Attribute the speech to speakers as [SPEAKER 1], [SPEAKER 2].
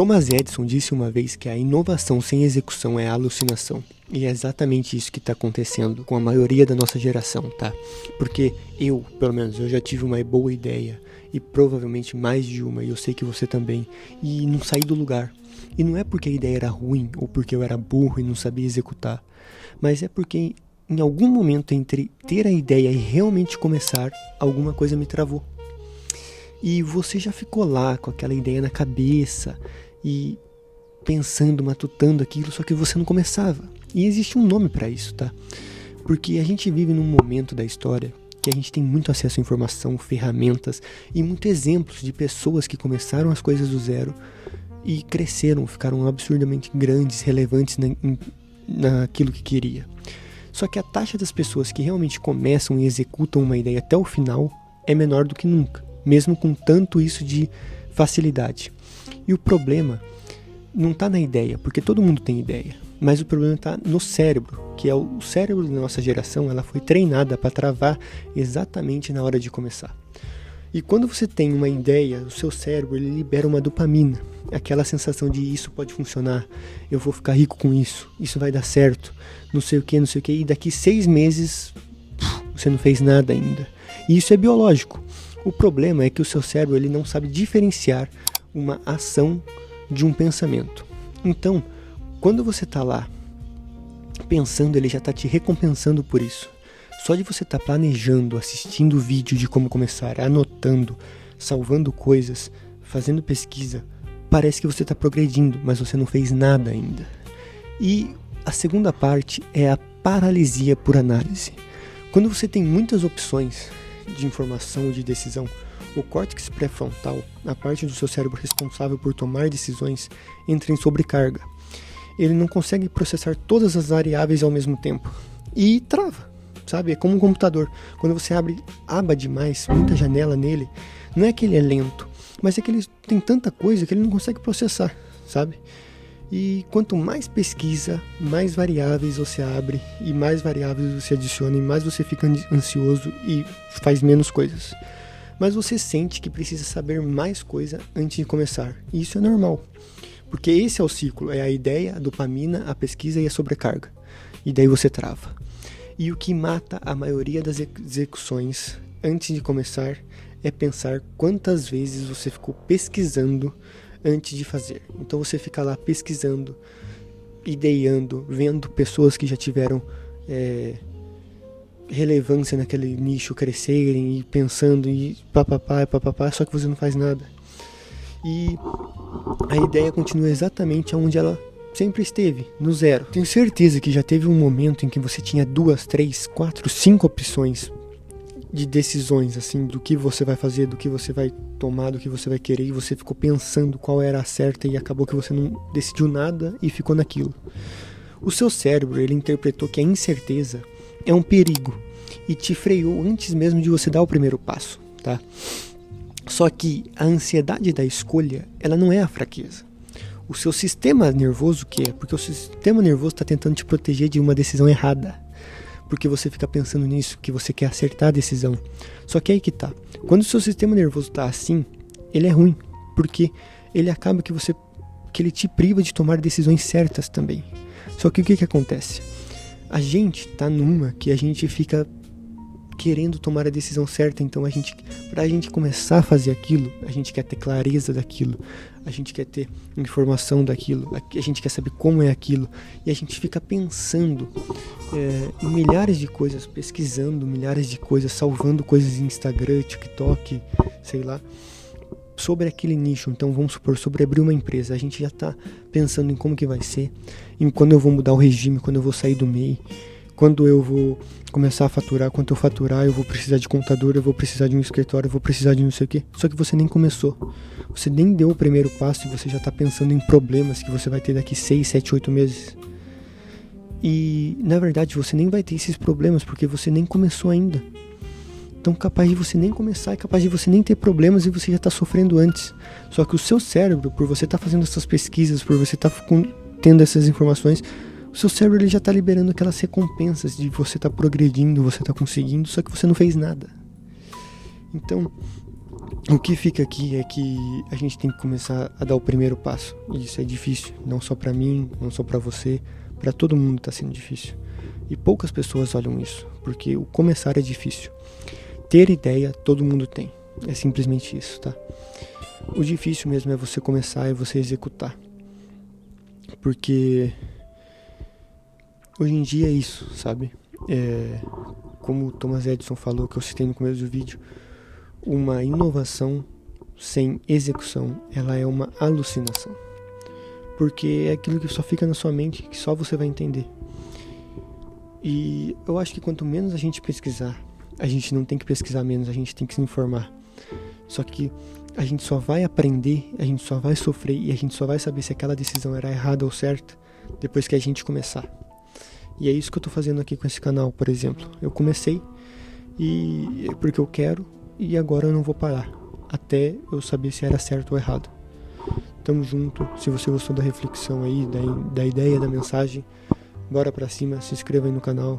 [SPEAKER 1] Thomas Edison disse uma vez que a inovação sem execução é alucinação. E é exatamente isso que está acontecendo com a maioria da nossa geração, tá? Porque pelo menos, eu já tive uma boa ideia. E provavelmente mais de uma, e eu sei que você também. E não saí do lugar. E não é porque a ideia era ruim, ou porque eu era burro e não sabia executar. Mas é porque em algum momento entre ter a ideia e realmente começar, alguma coisa me travou. E você já ficou lá com aquela ideia na cabeça e pensando, matutando aquilo, só que você não começava. E existe um nome para isso, tá? Porque a gente vive num momento da história que a gente tem muito acesso à informação, ferramentas e muitos exemplos de pessoas que começaram as coisas do zero e cresceram, ficaram absurdamente grandes, relevantes naquilo que queria. Só que a taxa das pessoas que realmente começam e executam uma ideia até o final é menor do que nunca, mesmo com tanto isso de facilidade. E o problema não está na ideia, porque todo mundo tem ideia, mas o problema está no cérebro, que é o cérebro da nossa geração. Ela foi treinada para travar exatamente na hora de começar. E quando você tem uma ideia, o seu cérebro ele libera uma dopamina, aquela sensação de isso pode funcionar, eu vou ficar rico com isso vai dar certo, não sei o que, e daqui 6 meses você não fez nada ainda. E isso é biológico. O problema é que o seu cérebro ele não sabe diferenciar uma ação de um pensamento. Então, quando você está lá pensando, ele já está te recompensando por isso. Só de você estar planejando, assistindo o vídeo de como começar, anotando, salvando coisas, fazendo pesquisa, parece que você está progredindo, mas você não fez nada ainda. E a segunda parte é a paralisia por análise. Quando você tem muitas opções de informação ou de decisão, o córtex pré-frontal, a parte do seu cérebro responsável por tomar decisões, entra em sobrecarga. Ele não consegue processar todas as variáveis ao mesmo tempo e trava, sabe? É como um computador. Quando você abre aba demais, muita janela nele, não é que ele é lento, mas é que ele tem tanta coisa que ele não consegue processar, sabe? E quanto mais pesquisa, mais variáveis você abre e mais variáveis você adiciona e mais você fica ansioso e faz menos coisas. Mas você sente que precisa saber mais coisa antes de começar. E isso é normal, porque esse é o ciclo, é a ideia, a dopamina, a pesquisa e a sobrecarga. E daí você trava. E o que mata a maioria das execuções antes de começar é pensar quantas vezes você ficou pesquisando antes de fazer. Então você fica lá pesquisando, ideando, vendo pessoas que já tiveram relevância naquele nicho crescerem e pensando e papapá, só que você não faz nada. E a ideia continua exatamente onde ela sempre esteve, no zero. Tenho certeza que já teve um momento em que você tinha 2, 3, 4, 5 opções de decisões, assim, do que você vai fazer, do que você vai tomar, do que você vai querer, e você ficou pensando qual era a certa e acabou que você não decidiu nada e ficou naquilo. O seu cérebro, ele interpretou que a incerteza é um perigo e te freou antes mesmo de você dar o primeiro passo, tá? Só que a ansiedade da escolha, ela não é a fraqueza. O seu sistema nervoso quer, porque o sistema nervoso está tentando te proteger de uma decisão errada. Porque você fica pensando nisso, que você quer acertar a decisão. Só que aí que tá. Quando o seu sistema nervoso tá assim, ele é ruim. Porque ele acaba que ele te priva de tomar decisões certas também. Só que o que acontece? A gente tá numa que a gente fica querendo tomar a decisão certa. Então pra gente começar a fazer aquilo, a gente quer ter clareza daquilo, a gente quer ter informação daquilo, a gente quer saber como é aquilo, e a gente fica pensando em milhares de coisas, pesquisando milhares de coisas, salvando coisas em Instagram, TikTok, sei lá, sobre aquele nicho. Então vamos supor, sobre abrir uma empresa, a gente já está pensando em como que vai ser, em quando eu vou mudar o regime, quando eu vou sair do MEI, quando eu vou começar a faturar, quanto eu faturar, eu vou precisar de contador, eu vou precisar de um escritório, eu vou precisar de não sei o quê. Só que você nem começou. Você nem deu o primeiro passo e você já está pensando em problemas que você vai ter daqui 6, 7, 8 meses. E, na verdade, você nem vai ter esses problemas porque você nem começou ainda. Então, capaz de você nem começar, é capaz de você nem ter problemas e você já está sofrendo antes. Só que o seu cérebro, por você estar fazendo essas pesquisas, por você estar tendo essas informações, o seu cérebro ele já está liberando aquelas recompensas de você estar progredindo, você está conseguindo, só que você não fez nada. Então, O que fica aqui é que a gente tem que começar a dar o primeiro passo. E isso é difícil, não só pra mim, não só pra você, pra todo mundo tá sendo difícil. E poucas pessoas olham isso, porque o começar é difícil. Ter ideia, todo mundo tem. É simplesmente isso, tá? O difícil mesmo é você começar e você executar. Porque hoje em dia é isso, sabe? Como o Thomas Edison falou, que eu citei no começo do vídeo, uma inovação sem execução, ela é uma alucinação. Porque é aquilo que só fica na sua mente, que só você vai entender. E eu acho que quanto menos a gente pesquisar, a gente não tem que pesquisar menos, a gente tem que se informar. Só que a gente só vai aprender, a gente só vai sofrer e a gente só vai saber se aquela decisão era errada ou certa depois que a gente começar. E é isso que eu tô fazendo aqui com esse canal, por exemplo. Eu comecei porque eu quero, e agora eu não vou parar até eu saber se era certo ou errado. Tamo junto. Se você gostou da reflexão aí, da ideia, da mensagem, bora pra cima, se inscreva aí no canal.